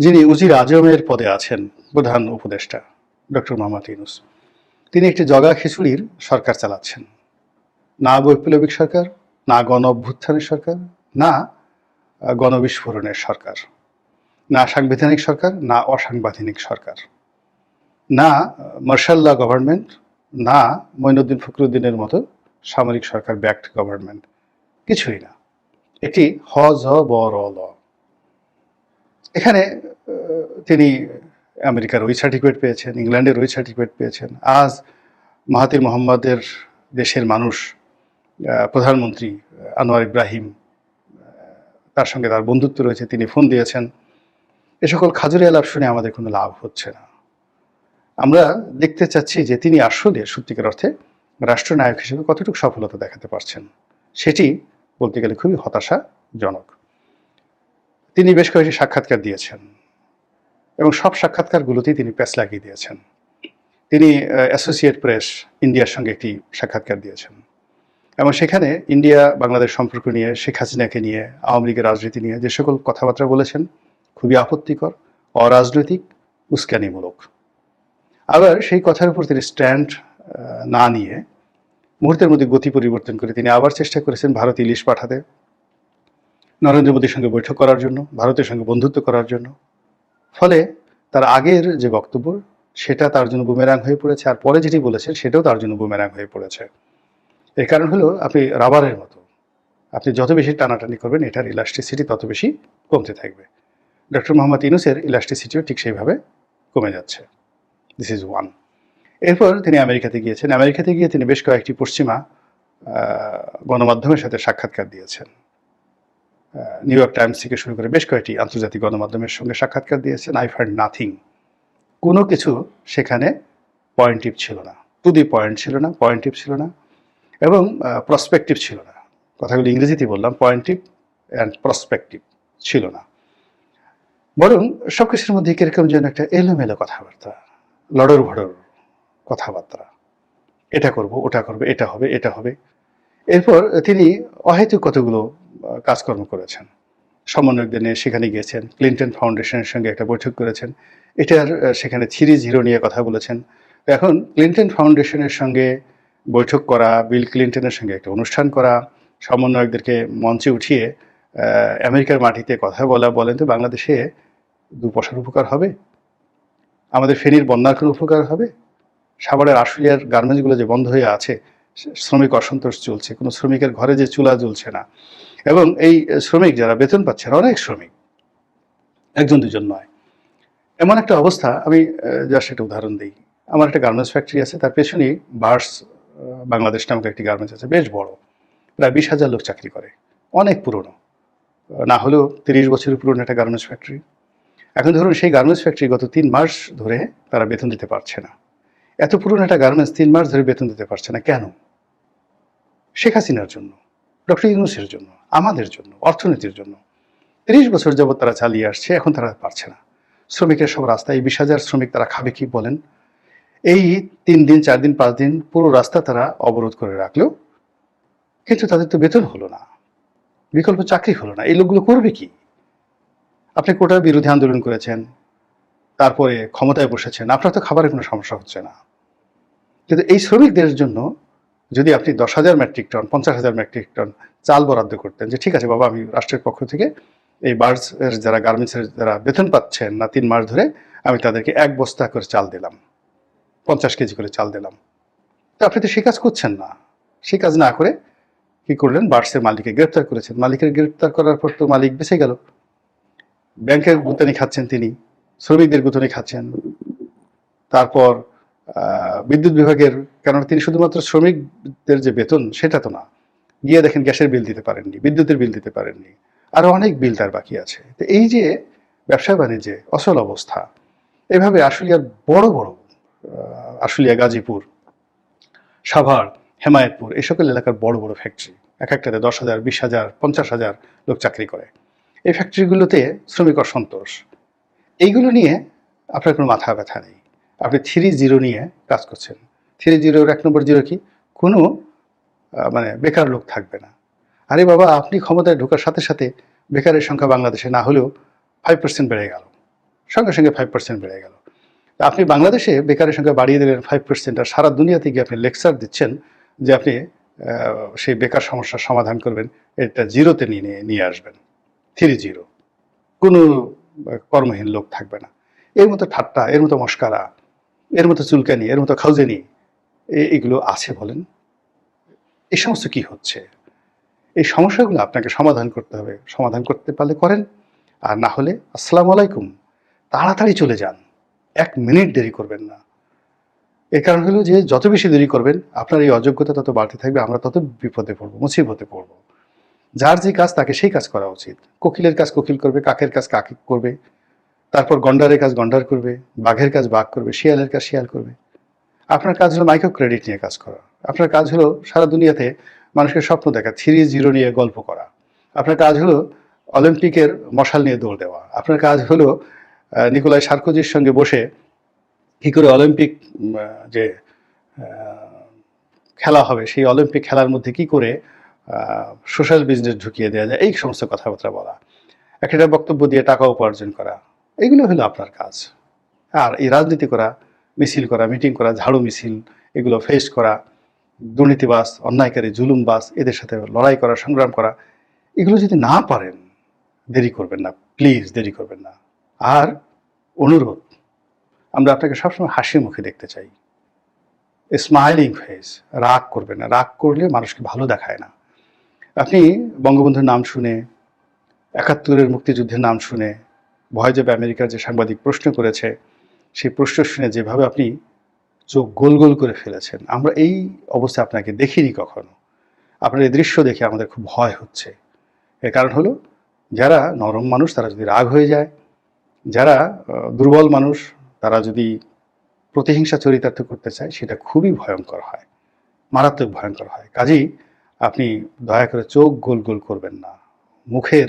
যিনি উজির আজমের পদে আছেন, প্রধান উপদেষ্টা ডক্টর মোহাম্মদ ইউনূস, তিনি একটি জগা খিচুড়ির সরকার চালাচ্ছেন। না বৈপ্লবিক সরকার, না গণ অভ্যুত্থানের সরকার, না গণবিস্ফোরণের সরকার, না সাংবিধানিক সরকার, না অসাংবিধানিক সরকার, না মার্শাল ল গভর্নমেন্ট, না মঈনুদ্দিন ফখরুদ্দিনের মতো সামরিক সরকার ব্যাকড গভর্নমেন্ট, কিছুই না। এটি হ-জ-ব-র-ল। এখানে তিনি আমেরিকার ওই সার্টিফিকেট পেয়েছেন, ইংল্যান্ডের ওই সার্টিফিকেট পেয়েছেন। আজ মাহাতির মোহাম্মদের দেশের মানুষ, প্রধানমন্ত্রী আনোয়ার ইব্রাহিম, তার সঙ্গে তার বন্ধুত্ব রয়েছে, তিনি ফোন দিয়েছেন। এ সকল খাজুরি আলাপ শুনে আমাদের কোনো লাভ হচ্ছে না। আমরা দেখতে চাচ্ছি যে তিনি আসলে সত্যিকার অর্থে রাষ্ট্রনায়ক হিসেবে কতটুকু সফলতা দেখাতে পারছেন। সেটি বলতে গেলে খুবই হতাশাজনক। তিনি বেশ কয়েকটি সাক্ষাৎকার দিয়েছেন এবং সব সাক্ষাৎকারগুলোতেই তিনি প্যাচ লাগিয়ে দিয়েছেন। তিনি অ্যাসোসিয়েট প্রেস ইন্ডিয়ার সঙ্গে একটি সাক্ষাৎকার দিয়েছেন এবং সেখানে ইন্ডিয়া বাংলাদেশ সম্পর্ক নিয়ে, শেখ হাসিনাকে নিয়ে, আওয়ামী লীগের রাজনীতি নিয়ে যে সকল কথাবার্তা বলেছেন খুবই আপত্তিকর, অরাজনৈতিক, উস্কানিমূলক। আবার সেই কথার উপর তিনি স্ট্যান্ড না নিয়ে মুহূর্তের মধ্যে গতি পরিবর্তন করে তিনি আবার চেষ্টা করেছেন ভারত ইলিশ পাঠাতে, নরেন্দ্র মোদীর সঙ্গে বৈঠক করার জন্য, ভারতের সঙ্গে বন্ধুত্ব করার জন্য। ফলে তার আগের যে বক্তব্য সেটা তার জন্য বুমেরাং হয়ে পড়েছে, আর পরে যেটি বলেছেন সেটাও তার জন্য বুমেরাং হয়ে পড়েছে। এর কারণ হলো আপনি রাবারের মতো, আপনি যত বেশি টানাটানি করবেন এটার ইলাস্টিসিটি তত বেশি কমতে থাকবে। ডক্টর মোহাম্মদ ইউনূসের ইলাস্টিসিটিও ঠিক সেইভাবে কমে যাচ্ছে। This is one. এরপর তিনি আমেরিকাতে গিয়েছেন। আমেরিকাতে গিয়ে তিনি বেশ কয়েকটি পশ্চিমা গণমাধ্যমের সাথে সাক্ষাৎকার দিয়েছেন। নিউ ইয়র্ক টাইমস থেকে শুরু করে বেশ কয়েকটি আন্তর্জাতিক গণমাধ্যমের সঙ্গে সাক্ষাৎকার দিয়েছেন। I find nothing. কোনো কিছু সেখানে পয়েন্টিভ ছিল না, টু দি পয়েন্ট ছিল না, পয়েন্টিভ ছিল না এবং প্রসপেক্টিভ ছিল না। কথাগুলো ইংরেজিতে বললাম, পয়েন্টিভ অ্যান্ড প্রসপেক্টিভ ছিল না। বরং সব কিছুর মধ্যে কিরকম যেন একটা এলোমেলো কথাবার্তা, লড়র ভড়র কথাবার্তা। এটা করব, ওটা করবে, এটা হবে, এটা হবে। এরপর তিনি অহেতুক কতগুলো কাজকর্ম করেছেন। সমন্বয়কদের নিয়ে সেখানে গিয়েছেন, ক্লিন্টন ফাউন্ডেশনের সঙ্গে একটা বৈঠক করেছেন, এটার সেখানে 3-0 নিয়ে কথা বলেছেন। এখন ক্লিন্টন ফাউন্ডেশনের সঙ্গে বৈঠক করা, বিল ক্লিন্টনের সঙ্গে একটা অনুষ্ঠান করা, সমন্বয়কদেরকে মঞ্চে উঠিয়ে আমেরিকার মাটিতে কথা বলেন তো বাংলাদেশে 2 পয়সার উপকার হবে? আমাদের ফেনীর বন্যার কোনো উপকার হবে? সাভারের আশুলিয়ার গার্মেন্টসগুলো যে বন্ধ হয়ে আছে, শ্রমিক অসন্তোষ চলছে, কোনো শ্রমিকের ঘরে যে চুলা জ্বলছে না, এবং এই শ্রমিক যারা বেতন পাচ্ছেন, অনেক শ্রমিক, একজন দুজন নয়, এমন একটা অবস্থা। আমি জাস্ট একটা উদাহরণ দিই। আমার একটা গার্মেন্টস ফ্যাক্টরি আছে, তার পেছনেই বার্স বাংলাদেশ নামক একটি গার্মেন্টস আছে, বেশ বড়, প্রায় 20,000 লোক চাকরি করে, অনেক পুরনো, না হলেও 30 বছরের পুরনো একটা গার্মেন্টস ফ্যাক্টরি। এখন ধরুন সেই গার্মেন্টস ফ্যাক্টরি গত 3 মাস ধরে তারা বেতন দিতে পারছে না। এত পুরনো একটা গার্মেন্টস 3 মাস ধরে বেতন দিতে পারছে না কেন? শেখ হাসিনার জন্য, ডক্টর ইউনূসের জন্য, আমাদের জন্য, অর্থনীতির জন্য। 30 বছর যাবৎ তারা চালিয়ে আসছে, এখন তারা পারছে না। শ্রমিকের সব রাস্তায় 20,000 শ্রমিক, তারা খাবে কি বলেন? এই 3 দিন, 4 দিন, 5 দিন পুরো রাস্তা তারা অবরোধ করে রাখলো, কিন্তু তাদের তো বেতন হলো না, বিকল্প চাকরি হলো না। এই লোকগুলো করবে কি? আপনি কোটার বিরোধী আন্দোলন করেছেন, তারপরে ক্ষমতায় বসেছেন, আপনার তো খাবারের কোনো সমস্যা হচ্ছে না। কিন্তু এই শ্রমিকদের জন্য যদি আপনি 10,000 মেট্রিক টন, 50,000 মেট্রিক টন চাল বরাদ্দ করতেন, যে ঠিক আছে বাবা, আমি রাষ্ট্রের পক্ষ থেকে এই বার্ডস এর যারা গার্মেন্টসের যারা বেতন পাচ্ছেন না 3 মাস ধরে, আমি তাদেরকে 1 বস্তা করে চাল দিলাম, 50 কেজি করে চাল দিলাম। তো আপনি তো সে কাজ করছেন না। সে কাজ না করে কি করলেন? বার্ডসের মালিককে গ্রেপ্তার করেছেন। মালিকের গ্রেপ্তার করার পর তো মালিক বেঁচে গেল, ব্যাংকের গুতানি খাচ্ছেন তিনি, শ্রমিকদের গুতানি খাচ্ছেন। তারপর বিদ্যুৎ বিভাগের, কেননা তিনি শুধুমাত্র শ্রমিকদের যে বেতন সেটা তো না, গিয়ে দেখেন গ্যাসের বিল দিতে পারেননি, বিদ্যুতের বিল দিতে পারেননি, আরো অনেক বিল তার বাকি আছে। তো এই যে ব্যবসা বাণিজ্যে অচল অবস্থা, এভাবে আশুলিয়ার বড় বড় আশুলিয়া, গাজীপুর, সাভার, হেমায়েতপুর, এই সকল এলাকার বড় বড় ফ্যাক্টরি, এক একটাতে 10,000, 20,000, 50,000 লোক চাকরি করে। এই ফ্যাক্টরিগুলোতে শ্রমিক অসন্তোষ, এইগুলো নিয়ে আপনার কোনো মাথা ব্যথা নেই। আপনি 3-0 নিয়ে কাজ করছেন। 3-0-র 1 নম্বর জিরো কি? কোনো মানে বেকার লোক থাকবে না। আরে বাবা, আপনি ক্ষমতায় ঢোকার সাথে সাথে বেকারের সংখ্যা বাংলাদেশে না হলেও 5% বেড়ে গেল। সঙ্গে সঙ্গে 5% বেড়ে গেল। আপনি বাংলাদেশে বেকারের সংখ্যা বাড়িয়ে দিলেন 5%, আর সারা দুনিয়াতে গিয়ে আপনি লেকচার দিচ্ছেন যে আপনি সেই বেকার সমস্যার সমাধান করবেন, এটা জিরোতে নিয়ে আসবেন, 3-0। কোনো কর্মহীন লোক থাকবে না। এর মতো ঠাট্টা, এর মতো মস্কারা, এর মতো চুলকানি, এর মতো খাউজেনি এগুলো আছে বলেন? এই সমস্ত কি হচ্ছে? এই সমস্যাগুলো আপনাকে সমাধান করতে হবে। সমাধান করতে পারলে করেন, আর না হলে আসসালামু আলাইকুম, তাড়াতাড়ি চলে যান। 1 মিনিট দেরি করবেন না। এর কারণ হলো যে যত বেশি দেরি করবেন আপনার এই অযোগ্যতা তত বাড়তে থাকবে, আমরা তত বিপদে পড়বো, মুসিবতে পড়বো। যার যে কাজ তাকে সেই কাজ করা উচিত। কোকিলের কাজ কোকিল করবে, কাকের কাজ কাক করবে, তারপর গন্ডারের কাজ গন্ডার করবে, বাঘের কাজ বাঘ করবে, শিয়ালের কাজ শিয়াল করবে। আপনার কাজ হলো মাইক্রো ক্রেডিট নিয়ে কাজ করা। আপনার কাজ হলো সারা দুনিয়াতে মানুষের স্বপ্ন দেখা, 3-0 নিয়ে গল্প করা। আপনার কাজ হলো অলিম্পিকের মশাল নিয়ে দৌড় দেওয়া। আপনার কাজ হলো নিকোলাই সার্কোজির সঙ্গে বসে কি করে অলিম্পিক যে খেলা হবে সেই অলিম্পিক খেলার মধ্যে কি করে সোশ্যাল বিজনেস ঢুকিয়ে দেওয়া যায়, এই সমস্ত কথাবার্তা বলা, একটা বক্তব্য দিয়ে টাকা উপার্জন করা, এগুলো হলো আপনার কাজ। আর এই রাজনীতি করা, মিছিল করা, মিটিং করা, ঝাড়ু মিছিল, এগুলো ফেস করা, দুর্নীতিবাজ, অন্যায়কারী, জুলুমবাজ, এদের সাথে লড়াই করা, সংগ্রাম করা, এগুলো যদি না পারেন দেরি করবেন না, প্লিজ দেরি করবেন না। আর অনুরোধ, আমরা আপনাকে সবসময় হাসি মুখে দেখতে চাই, স্মাইলিং ফেস। রাগ করবেন না, রাগ করলে মানুষকে ভালো দেখায় না। আপনি বঙ্গবন্ধুর নাম শুনে, 71-এর মুক্তিযুদ্ধের নাম শুনে, ভয় যাবে আমেরিকার যে সাংবাদিক প্রশ্ন করেছে সেই প্রশ্ন শুনে যেভাবে আপনি চোখ গোল গোল করে ফেলেছেন, আমরা এই অবস্থা আপনাকে দেখিনি কখনো। আপনার এই দৃশ্য দেখে আমাদের খুব ভয় হচ্ছে। এর কারণ হলো যারা নরম মানুষ তারা যদি রাগ হয়ে যায়, যারা দুর্বল মানুষ তারা যদি প্রতিহিংসা চরিতার্থ করতে চায়, সেটা খুবই ভয়ঙ্কর হয়, মারাত্মক ভয়ঙ্কর হয়। কাজেই আপনি দয়া করে চোখ গোল গোল করবেন না। মুখের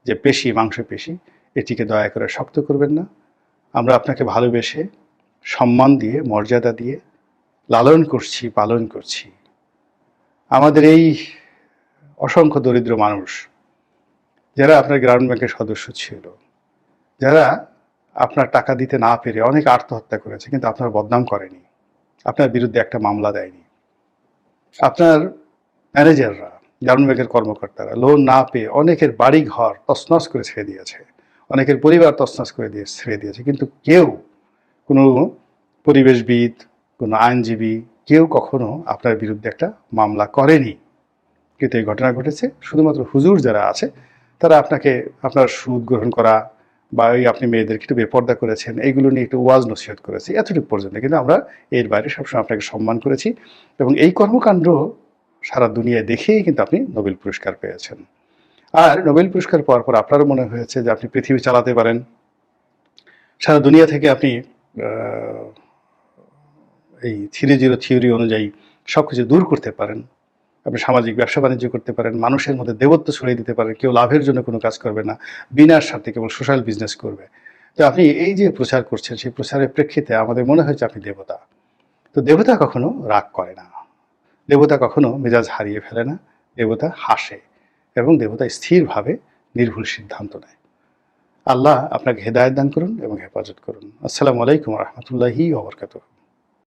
যে পেশি, মাংসপেশি, এটিকে দয়া করে শক্ত করবেন না। আমরা আপনাকে ভালোবেসে, সম্মান দিয়ে, মর্যাদা দিয়ে লালন করছি, পালন করছি। আমাদের এই অসংখ্য দরিদ্র মানুষ যারা আপনার গ্রামীণ ব্যাংকের সদস্য ছিল, যারা আপনার টাকা দিতে না পেরে অনেক আত্মহত্যা করেছে, কিন্তু আপনার বদনাম করেনি, আপনার বিরুদ্ধে একটা মামলা দেয়নি। আপনার ম্যানেজাররা, গ্রামীণ ব্যাংকের কর্মকর্তারা লোন না পেয়ে অনেকের বাড়ি ঘর তছনছ করে ছেড়ে দিয়েছে, অনেকের পরিবার তছনছ করে ছেড়ে দিয়েছে, কিন্তু কেউ, কোনো পরিবেশবিদ, কোনো আইনজীবী, কেউ কখনো আপনার বিরুদ্ধে একটা মামলা করেনি। কিন্তু এই ঘটনা ঘটেছে শুধুমাত্র হুজুর যারা আছে তারা আপনাকে, আপনার সুদ গ্রহণ করা বা ওই আপনি মেয়েদেরকে একটু বেপর্দা করেছেন, এইগুলো নিয়ে একটু ওয়াজ নসিহত করেছি, এতটুকু পর্যন্ত। কিন্তু আমরা এর বাইরে সবসময় আপনাকে সম্মান করেছি, এবং এই কর্মকাণ্ড সারা দুনিয়ায় দেখেই কিন্তু আপনি নোবেল পুরস্কার পেয়েছেন। আর নোবেল পুরস্কার পাওয়ার পর আপনারও মনে হয়েছে যে আপনি পৃথিবী চালাতে পারেন, সারা দুনিয়া থেকে আপনি এই 3-0 থিওরি অনুযায়ী সব কিছু দূর করতে পারেন। আপনি সামাজিক ব্যবসা বাণিজ্য করতে পারেন, মানুষের মধ্যে দেবত্ব ছড়িয়ে দিতে পারেন, কেউ লাভের জন্য কোনো কাজ করবে না, বিনা স্বার্থে কেবল সোশ্যাল বিজনেস করবে। তো আপনি এই যে প্রচার করছেন, সেই প্রচারের প্রেক্ষিতে আমাদের মনে হয়েছে আপনি দেবতা। তো দেবতা কখনো রাগ করে না, দেবতা কখনো মেজাজ হারিয়ে ফেলে না, দেবতা হাসে, এবং দেবতা স্থিরভাবে নির্ভুল সিদ্ধান্ত নেয়। আল্লাহ আপনাকে হেদায়েত দান করুন এবং হেফাজত করুন। আসসালামু আলাইকুম ওয়া রাহমাতুল্লাহি ওয়া বারাকাতুহু।